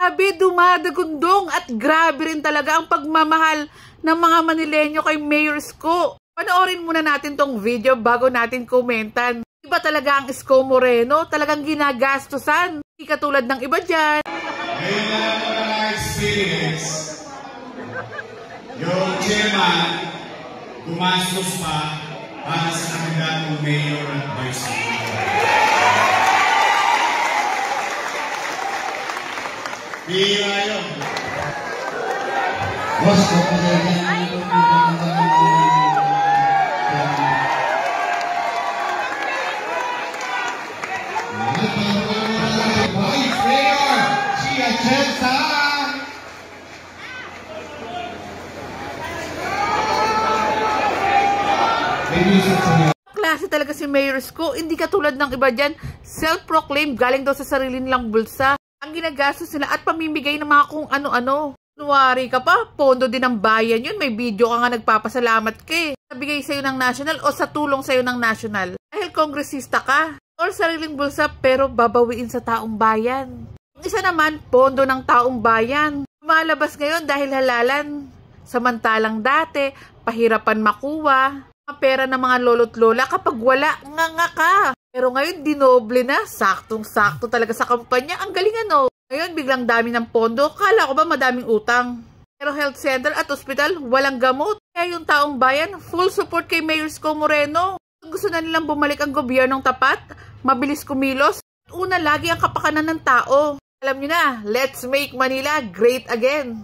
Sabi, dumadagundong at grabe rin talaga ang pagmamahal ng mga Manileño kay Mayor Isko. Panoorin muna natin tong video bago natin komentan. Iba talaga ang Isko Moreno, talagang ginagastusan. Hindi katulad ng iba dyan. Ngayon na lang mga experience, yung chairman, gumastos pa para sa kandidatong mayor at vice mayor. Bira yun. Boss, kapag klase talaga si Mayor Isko, hindi katulad ng iba dyan, self-proclaimed, galing daw sa sarili nilang bulsa. Ang ginagastos nila at pamimigay ng mga kung ano-ano. Nuwari ka pa, pondo din ng bayan yun, may video ka nga nagpapasalamat ka eh. Nabigay sa'yo ng national o sa tulong sa'yo ng national. Dahil kongresista ka, or sariling bulsa pero babawiin sa taong bayan. Yung isa naman, pondo ng taong bayan. Lumalabas ngayon dahil halalan. Samantalang dati, pahirapan makuha. Ang pera ng mga lolo't lola kapag wala, nga ka. Pero ngayon, dinoble na. Saktong-sakto talaga sa kampanya. Ang galing ano. Ngayon, biglang dami ng pondo. Kala ko ba madaming utang? Pero health center at hospital, walang gamot. Kaya yung taong bayan, full support kay Mayor Isko Moreno. Gusto na nilang bumalik ang gobyernong tapat, mabilis kumilos, at una lagi ang kapakanan ng tao. Alam niyo na, let's make Manila great again.